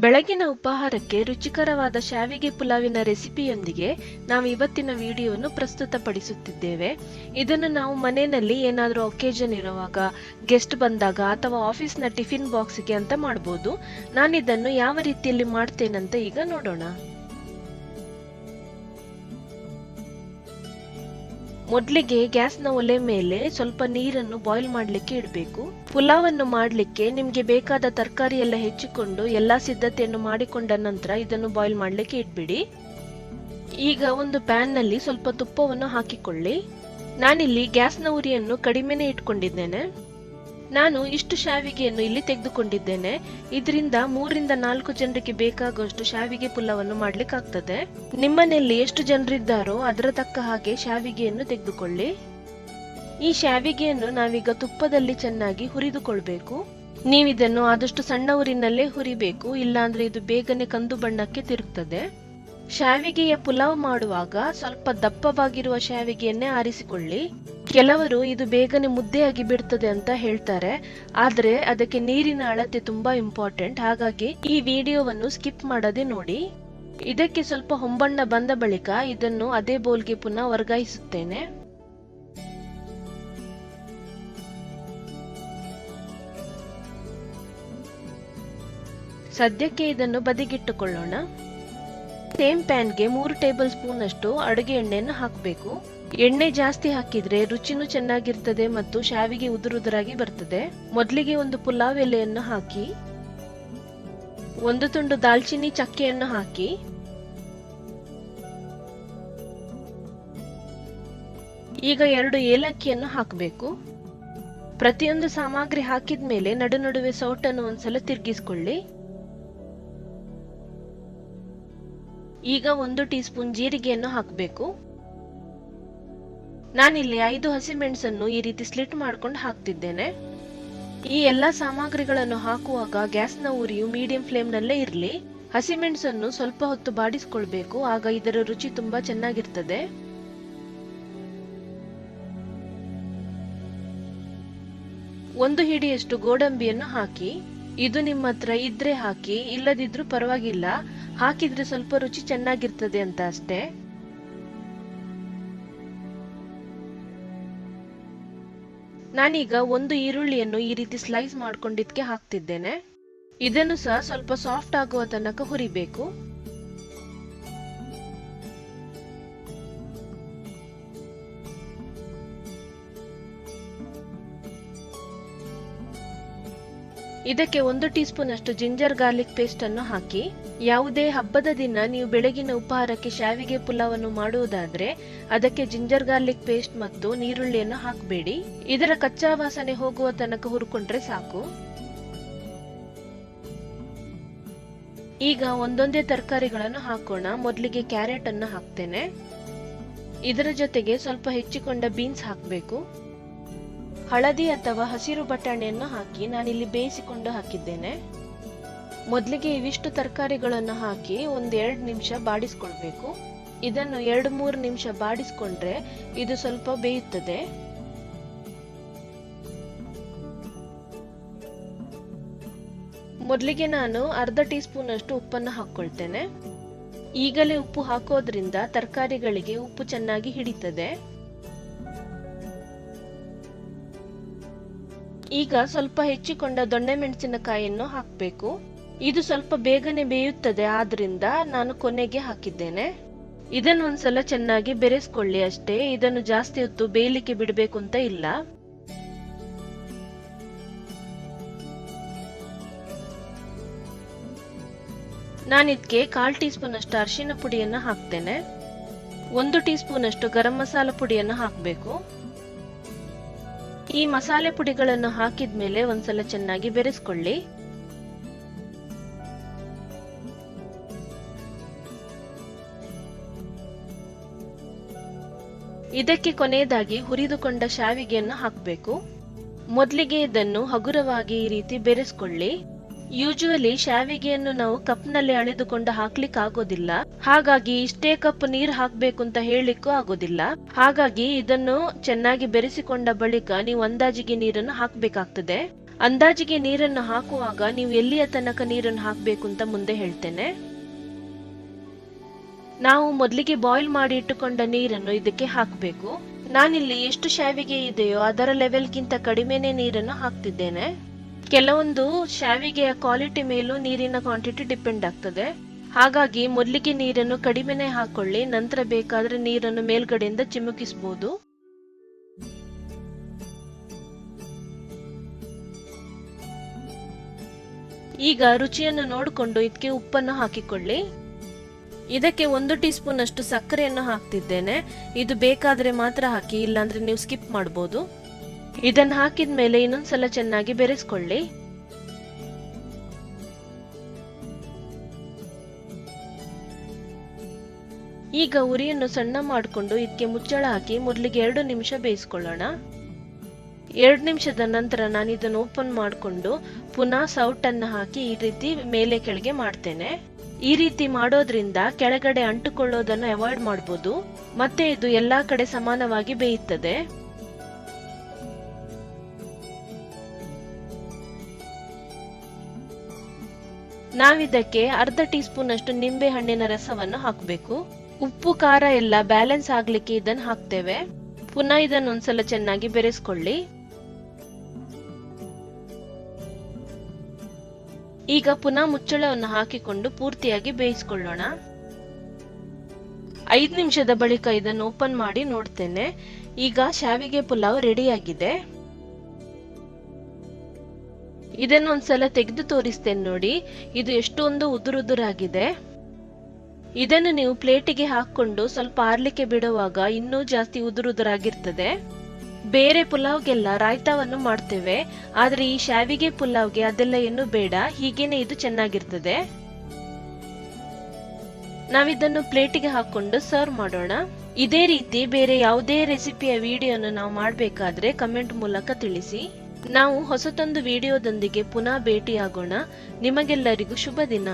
ಬೆಳಗಿನ ಉಪಹಾರಕ್ಕೆ ರುಚಿಕರವಾದ ಶಾವಿಗೆ ಪುಲಾವಿನ ರೆಸಿಪಿಯೊಂದಿಗೆ ನಾವು ಇವತ್ತಿನ ವಿಡಿಯೋವನ್ನು ಪ್ರಸ್ತುತಪಡಿಸುತ್ತಿದ್ದೇವೆ. ಇದನ್ನು ನಾವು ಮನೆಯಲ್ಲಿ ಏನಾದರೂ ಒಕೇಜನ್ ಇರುವಾಗ, ಗೆಸ್ಟ್ ಬಂದಾಗ ಅಥವಾ ಆಫೀಸ್ನ ಟಿಫಿನ್ ಬಾಕ್ಸ್ಗೆ ಅಂತ ಮಾಡಬಹುದು. ನಾನಿದನ್ನು ಯಾವ ರೀತಿಯಲ್ಲಿ ಮಾಡ್ತೇನಂತ ಈಗ ನೋಡೋಣ. ಮೊದಲಿಗೆ ಗ್ಯಾಸ್ನ ಒಲೆ ಮೇಲೆ ಸ್ವಲ್ಪ ನೀರನ್ನು ಬಾಯ್ಲ್ ಮಾಡಲಿಕ್ಕೆ ಇಡಬೇಕು. ಪುಲಾವನ್ನು ಮಾಡಲಿಕ್ಕೆ ನಿಮಗೆ ಬೇಕಾದ ತರಕಾರಿ ಎಲ್ಲ ಹೆಚ್ಚಿಕೊಂಡು ಎಲ್ಲಾ ಸಿದ್ಧತೆಯನ್ನು ಮಾಡಿಕೊಂಡ ನಂತರ ಇದನ್ನು ಬಾಯ್ಲ್ ಮಾಡಲಿಕ್ಕೆ ಇಟ್ಬಿಡಿ. ಈಗ ಒಂದು ಪ್ಯಾನ್ ನಲ್ಲಿ ಸ್ವಲ್ಪ ತುಪ್ಪವನ್ನು ಹಾಕಿಕೊಳ್ಳಿ. ನಾನಿಲ್ಲಿ ಗ್ಯಾಸ್ನ ಉರಿಯನ್ನು ಕಡಿಮೆನೇ ಇಟ್ಕೊಂಡಿದ್ದೇನೆ. ನಾನು ಇಷ್ಟು ಶಾವಿಗೆಯನ್ನು ಇಲ್ಲಿ ತೆಗೆದುಕೊಂಡಿದ್ದೇನೆ. ಇದರಿಂದ 3 ರಿಂದ 4 ಜನರಿಗೆ ಬೇಕಾಗುವಷ್ಟು ಶಾವಿಗೆ ಪುಲಾವನ್ನು ಮಾಡ್ಲಿಕ್ಕಾಗ್ತದೆ. ನಿಮ್ಮನೆಯಲ್ಲಿ ಎಷ್ಟು ಜನರಿದ್ದಾರೋ ಅದರ ತಕ್ಕ ಹಾಗೆ ಶಾವಿಗೆಯನ್ನು ತೆಗೆದುಕೊಳ್ಳಿ. ಈ ಶಾವಿಗೆಯನ್ನು ನಾವೀಗ ತುಪ್ಪದಲ್ಲಿ ಚೆನ್ನಾಗಿ ಹುರಿದುಕೊಳ್ಬೇಕು. ನೀವಿದನ್ನು ಆದಷ್ಟು ಸಣ್ಣ ಉರಿನಲ್ಲೇ ಹುರಿಬೇಕು, ಇಲ್ಲಾಂದ್ರೆ ಇದು ಬೇಗನೆ ಕಂದು ಬಣ್ಣಕ್ಕೆ ತಿರುಗ್ತದೆ. ಶಾವಿಗೆಯ ಪುಲಾವ್ ಮಾಡುವಾಗ ಸ್ವಲ್ಪ ದಪ್ಪವಾಗಿರುವ ಶಾವಿಗೆಯನ್ನೇ ಆರಿಸಿಕೊಳ್ಳಿ. ಕೆಲವರು ಇದು ಬೇಗನೆ ಮುದ್ದೆಯಾಗಿ ಬಿಡ್ತದೆ ಅಂತ ಹೇಳ್ತಾರೆ, ಆದ್ರೆ ಅದಕ್ಕೆ ನೀರಿನ ಅಳತೆ ತುಂಬಾ ಇಂಪಾರ್ಟೆಂಟ್. ಹಾಗಾಗಿ ಈ ವಿಡಿಯೋವನ್ನು ಸ್ಕಿಪ್ ಮಾಡದೆ ನೋಡಿ. ಇದಕ್ಕೆ ಸ್ವಲ್ಪ ಹೊಂಬಣ್ಣ ಬಂದ ಬಳಿಕ ಇದನ್ನು ಅದೇ ಬೌಲ್ಗೆ ಪುನಃ ವರ್ಗಾಯಿಸುತ್ತೇನೆ. ಸದ್ಯಕ್ಕೆ ಇದನ್ನು ಬದಿಗಿಟ್ಟುಕೊಳ್ಳೋಣ. ಸೇಮ್ ಪ್ಯಾನ್ಗೆ 3 ಟೇಬಲ್ ಸ್ಪೂನ್ ಅಷ್ಟು ಅಡುಗೆ ಎಣ್ಣೆಯನ್ನು ಹಾಕಬೇಕು. ಎಣ್ಣೆ ಜಾಸ್ತಿ ಹಾಕಿದ್ರೆ ರುಚಿನೂ ಚೆನ್ನಾಗಿರ್ತದೆ ಮತ್ತು ಶಾವಿಗೆ ಉದುರುದುರಾಗಿ ಬರ್ತದೆ. ಮೊದಲಿಗೆ ಒಂದು ಪುಲಾವ್ ಎಲೆಯನ್ನು ಹಾಕಿ, ಒಂದು ತುಂಡು ದಾಲ್ಚಿನ್ನಿ ಚಕ್ಕೆಯನ್ನು ಹಾಕಿ, ಈಗ 2 ಏಲಕ್ಕಿಯನ್ನು ಹಾಕಬೇಕು. ಪ್ರತಿಯೊಂದು ಸಾಮಗ್ರಿ ಹಾಕಿದ ಮೇಲೆ ನಡುವೆ ಸೌಟನ್ನು ಒಂದ್ಸಲ ತಿರುಗಿಸಿಕೊಳ್ಳಿ. ಈಗ 1 ಟೀ ಸ್ಪೂನ್ ಜೀರಿಗೆಯನ್ನು ಹಾಕಬೇಕು. ನಾನಿಲ್ಲಿ 5 ಹಸಿಮೆಣಸನ್ನು ಈ ರೀತಿ ಸ್ಲಿಟ್ ಮಾಡ್ಕೊಂಡು ಹಾಕ್ತಿದ್ದೇನೆ. ಈ ಎಲ್ಲಾ ಸಾಮಗ್ರಿಗಳನ್ನು ಹಾಕುವಾಗ ಗ್ಯಾಸ್ನ ಉರಿಯು ಮೀಡಿಯಂ ಫ್ಲೇಮ್ ನಲ್ಲೇ ಇರಲಿ. ಹಸಿಮೆಣಸನ್ನು ಸ್ವಲ್ಪ ಹೊತ್ತು ಬಾಡಿಸಿಕೊಳ್ಬೇಕು, ಆಗ ಇದರ ರುಚಿ ತುಂಬಾ ಚೆನ್ನಾಗಿರ್ತದೆ. ಒಂದು ಹಿಡಿಯಷ್ಟು ಗೋಡಂಬಿಯನ್ನು ಹಾಕಿ. ಇದು ನಿಮ್ಮ ಹತ್ರ ಇದ್ರೆ ಹಾಕಿ, ಇಲ್ಲದಿದ್ರೂ ಪರವಾಗಿಲ್ಲ. ಹಾಕಿದ್ರೆ ಸ್ವಲ್ಪ ರುಚಿ ಚೆನ್ನಾಗಿರ್ತದೆ ಅಂತ ಅಷ್ಟೇ. ನಾನೀಗ 1 ಈರುಳ್ಳಿಯನ್ನು ಈ ರೀತಿ ಸ್ಲೈಸ್ ಮಾಡ್ಕೊಂಡಿದ್ಕೆ ಹಾಕ್ತಿದ್ದೇನೆ. ಇದನ್ನು ಸಹ ಸ್ವಲ್ಪ ಸಾಫ್ಟ್ ಆಗುವ ತನಕ ಹುರಿಬೇಕು. ಇದಕ್ಕೆ 1 ಟೀ ಸ್ಪೂನ್ ಅಷ್ಟು ಜಿಂಜರ್ ಗಾರ್ಲಿಕ್ ಪೇಸ್ಟ್ ಅನ್ನು ಹಾಕಿ. ಯಾವುದೇ ಹಬ್ಬದ ದಿನ ನೀವು ಬೆಳಗಿನ ಉಪಹಾರಕ್ಕೆ ಶಾವಿಗೆ ಪುಲಾವನ್ನು ಮಾಡುವುದಾದ್ರೆ ಅದಕ್ಕೆ ಜಿಂಜರ್ ಗಾರ್ಲಿಕ್ ಪೇಸ್ಟ್ ಮತ್ತು ನೀರುಳ್ಳಿಯನ್ನು ಹಾಕಬೇಡಿ. ಇದರ ಕಚ್ಚಾ ವಾಸನೆ ಹೋಗುವ ತನಕ ಹುರ್ಕೊಂಡ್ರೆ ಸಾಕು. ಈಗ ಒಂದೊಂದೇ ತರಕಾರಿಗಳನ್ನು ಹಾಕೋಣ. ಮೊದಲಿಗೆ ಕ್ಯಾರೆಟ್ ಅನ್ನು ಹಾಕ್ತೇನೆ. ಇದರ ಜೊತೆಗೆ ಸ್ವಲ್ಪ ಹೆಚ್ಚಿಕೊಂಡ ಬೀನ್ಸ್ ಹಾಕಬೇಕು. ಹಳದಿ ಅಥವಾ ಹಸಿರು ಬಟಾಣಿಯನ್ನು ಹಾಕಿ ನಾನಿಲ್ಲಿ ಬೇಯಿಸಿಕೊಂಡು ಹಾಕಿದ್ದೇನೆ. ಮೊದಲಿಗೆ ಇವಿಷ್ಟು ತರಕಾರಿಗಳನ್ನು ಹಾಕಿ 1-2 ನಿಮಿಷ ಬಾಡಿಸ್ಕೊಳ್ಬೇಕು. ಇದನ್ನು 2-3 ನಿಮಿಷ ಬಾಡಿಸ್ಕೊಂಡ್ರೆ ಇದು ಸ್ವಲ್ಪ ಬೇಯುತ್ತದೆ. ಮೊದಲಿಗೆ ನಾನು ಅರ್ಧ ಟೀ ಸ್ಪೂನ್ ಅಷ್ಟು ಉಪ್ಪನ್ನು ಹಾಕೊಳ್ತೇನೆ. ಈಗಲೇ ಉಪ್ಪು ಹಾಕೋದ್ರಿಂದ ತರಕಾರಿಗಳಿಗೆ ಉಪ್ಪು ಚೆನ್ನಾಗಿ ಹಿಡಿತದೆ. ಈಗ ಸ್ವಲ್ಪ ಹೆಚ್ಚಿಕೊಂಡ ದೊಣ್ಣೆ ಮೆಣಸಿನಕಾಯಿಯನ್ನು ಹಾಕಬೇಕು. ಇದು ಸ್ವಲ್ಪ ಬೇಗನೆ ಬೇಯುತ್ತದೆ, ಆದ್ರಿಂದ ನಾನು ಕೊನೆಗೆ ಹಾಕಿದ್ದೇನೆ. ಇದನ್ನು ಒಂದ್ಸಲ ಚೆನ್ನಾಗಿ ಬೆರೆಸ್ಕೊಳ್ಳಿ ಅಷ್ಟೇ. ಇದನ್ನು ಜಾಸ್ತಿ ಹೊತ್ತು ಬೇಯಲಿಕ್ಕೆ ಬಿಡಬೇಕು ಅಂತ ಇಲ್ಲ. ನಾನಿದಕ್ಕೆ 1/4 ಟೀ ಸ್ಪೂನ್ ಅಷ್ಟು ಅರಿಶಿನ ಪುಡಿಯನ್ನು ಹಾಕ್ತೇನೆ. 1 ಟೀ ಸ್ಪೂನ್ ಅಷ್ಟು ಗರಂ ಮಸಾಲ ಪುಡಿಯನ್ನು ಹಾಕಬೇಕು. ಈ ಮಸಾಲೆ ಪುಡಿಗಳನ್ನು ಹಾಕಿದ್ಮೇಲೆ ಒಂದ್ಸಲ ಚೆನ್ನಾಗಿ ಬೆರೆಸ್ಕೊಳ್ಳಿ. ಇದಕ್ಕೆ ಕೊನೆಯದಾಗಿ ಹುರಿದುಕೊಂಡ ಶಾವಿಗೆಯನ್ನು ಹಾಕಬೇಕು. ಮೊದಲಿಗೆ ಇದನ್ನು ಹಗುರವಾಗಿ ಈ ರೀತಿ ಬೆರೆಸ್ಕೊಳ್ಳಿ. ಯೂಶುವಲಿ ಶಾವಿಗೆಯನ್ನು ನಾವು ಕಪ್ನಲ್ಲಿ ಅಳೆದುಕೊಂಡು ಹಾಕ್ಲಿಕ್ಕೆ ಆಗೋದಿಲ್ಲ, ಹಾಗಾಗಿ ಇಷ್ಟೇ ಕಪ್ ನೀರು ಹಾಕ್ಬೇಕು ಅಂತ ಹೇಳಿಕ್ಕೂ ಆಗೋದಿಲ್ಲ. ಹಾಗಾಗಿ ಇದನ್ನು ಚೆನ್ನಾಗಿ ಬೆರೆಸಿಕೊಂಡ ಬಳಿಕ ನೀವು ಅಂದಾಜಿಗೆ ನೀರನ್ನು ಹಾಕಬೇಕಾಗ್ತದೆ. ಅಂದಾಜಿಗೆ ನೀರನ್ನು ಹಾಕುವಾಗ ನೀವು ಎಲ್ಲಿಯ ತನಕ ನೀರನ್ನು ಹಾಕಬೇಕು ಅಂತ ಮುಂದೆ ಹೇಳ್ತೇನೆ. ನಾವು ಮೊದಲಿಗೆ ಬಾಯ್ಲ್ ಮಾಡಿ ಇಟ್ಟುಕೊಂಡ ನೀರನ್ನು ಇದಕ್ಕೆ ಹಾಕಬೇಕು. ನಾನಿಲ್ಲಿ ಎಷ್ಟು ಶಾವಿಗೆ ಇದೆಯೋ ಅದರ ಲೆವೆಲ್ಗಿಂತ ಕಡಿಮೆನೇ ನೀರನ್ನು ಹಾಕ್ತಿದ್ದೇನೆ. ಕೆಲವೊಂದು ಶಾವಿಗೆಯ ಕ್ವಾಲಿಟಿ ಮೇಲೂ ನೀರಿನ ಕ್ವಾಂಟಿಟಿ ಡಿಪೆಂಡ್ ಆಗ್ತದೆ. ಹಾಗಾಗಿ ಮೊದಲಿಗೆ ನೀರನ್ನು ಕಡಿಮೆನೆ ಹಾಕೊಳ್ಳಿ, ನಂತರ ಬೇಕಾದ್ರೆ ನೀರನ್ನು ಮೇಲ್ಗಡೆಯಿಂದ ಚಿಮುಕಿಸಬಹುದು. ಈಗ ರುಚಿಯನ್ನು ನೋಡಿಕೊಂಡು ಇದಕ್ಕೆ ಉಪ್ಪನ್ನು ಹಾಕಿಕೊಳ್ಳಿ. ಇದಕ್ಕೆ 1 ಟೀ ಸ್ಪೂನ್ ಅಷ್ಟು ಸಕ್ಕರೆಯನ್ನು ಹಾಕ್ತಿದ್ದೇನೆ. ಇದು ಬೇಕಾದ್ರೆ ಮಾತ್ರ ಹಾಕಿ, ಇಲ್ಲಾಂದ್ರೆ ನೀವು ಸ್ಕಿಪ್ ಮಾಡಬಹುದು. ಇದನ್ನು ಹಾಕಿದ ಮೇಲೆ ಇನ್ನೊಂದ್ಸಲ ಚೆನ್ನಾಗಿ ಬೆರೆಸ್ಕೊಳ್ಳಿ. ಈಗ ಉರಿಯನ್ನು ಸಣ್ಣ ಮಾಡಿಕೊಂಡು ಇದಕ್ಕೆ ಮುಚ್ಚಳ ಹಾಕಿ ಮೊದಲಿಗೆ 2 ನಿಮಿಷ ಬೇಯಿಸ್ಕೊಳ್ಳೋಣ. 2 ನಿಮಿಷದ ನಂತರ ನಾನು ಇದನ್ನು ಓಪನ್ ಮಾಡಿಕೊಂಡು ಪುನಃ ಸೌಟನ್ನು ಹಾಕಿ ಈ ರೀತಿ ಮೇಲೆ ಕೆಳಗೆ ಮಾಡ್ತೇನೆ. ಈ ರೀತಿ ಮಾಡೋದ್ರಿಂದ ಕೆಳಗಡೆ ಅಂಟುಕೊಳ್ಳೋದನ್ನು ಅವಾಯ್ಡ್ ಮಾಡಬಹುದು, ಮತ್ತೆ ಇದು ಎಲ್ಲಾ ಕಡೆ ಸಮಾನವಾಗಿ ಬೇಯುತ್ತದೆ. ನಾವಿದಕ್ಕೆ ಅರ್ಧ ಟೀ ಸ್ಪೂನ್ ಅಷ್ಟು ನಿಂಬೆ ಹಣ್ಣಿನ ರಸವನ್ನು ಹಾಕಬೇಕು. ಉಪ್ಪು ಖಾರ ಎಲ್ಲ ಬ್ಯಾಲೆನ್ಸ್ ಆಗ್ಲಿಕ್ಕೆ ಇದನ್ನು ಹಾಕ್ತೇವೆ. ಪುನಃ ಇದನ್ನು ಒಂದ್ಸಲ ಚೆನ್ನಾಗಿ ಬೆರೆಸ್ಕೊಳ್ಳಿ. ಈಗ ಪುನಃ ಮುಚ್ಚಳವನ್ನು ಹಾಕಿಕೊಂಡು ಪೂರ್ತಿಯಾಗಿ ಬೇಯಿಸಿಕೊಳ್ಳೋಣ. 5 ನಿಮಿಷದ ಬಳಿಕ ಇದನ್ನು ಓಪನ್ ಮಾಡಿ ನೋಡ್ತೇನೆ. ಈಗ ಶಾವಿಗೆ ಪುಲಾವ್ ರೆಡಿಯಾಗಿದೆ. ಇದನ್ನು ಒಂದ್ಸಲ ತೆಗೆದು ತೋರಿಸ್ತೇನೆ ನೋಡಿ, ಇದು ಎಷ್ಟೊಂದು ಉದುರುದುರಾಗಿದೆ. ಇದನ್ನು ನೀವು ಪ್ಲೇಟಿಗೆ ಹಾಕೊಂಡು ಸ್ವಲ್ಪ ಆರ್ಲಿಕ್ಕೆ ಬಿಡುವಾಗ ಇನ್ನೂ ಜಾಸ್ತಿ ಉದುರುದುರಾಗಿರ್ತದೆ. ಬೇರೆ ಪುಲಾವ್ಗೆಲ್ಲ ರಾಯ್ತಾವನ್ನು ಮಾಡ್ತೇವೆ, ಆದ್ರೆ ಈ ಶಾವಿಗೆ ಪುಲಾವ್ಗೆ ಅದೆಲ್ಲ ಏನು ಬೇಡ, ಹೀಗೇನೆ ಇದು ಚೆನ್ನಾಗಿರ್ತದೆ. ನಾವಿದನ್ನು ಪ್ಲೇಟಿಗೆ ಹಾಕೊಂಡು ಸರ್ವ್ ಮಾಡೋಣ. ಇದೇ ರೀತಿ ಬೇರೆ ಯಾವುದೇ ರೆಸಿಪಿಯ ವಿಡಿಯೋನ ನಾವು ಮಾಡಬೇಕಾದ್ರೆ ಕಮೆಂಟ್ ಮೂಲಕ ತಿಳಿಸಿ. ನಾವು ಹೊಸತೊಂದು ವಿಡಿಯೋದೊಂದಿಗೆ ಪುನಃ ಭೇಟಿಯಾಗೋಣ. ನಿಮಗೆಲ್ಲರಿಗೂ ಶುಭ ದಿನ.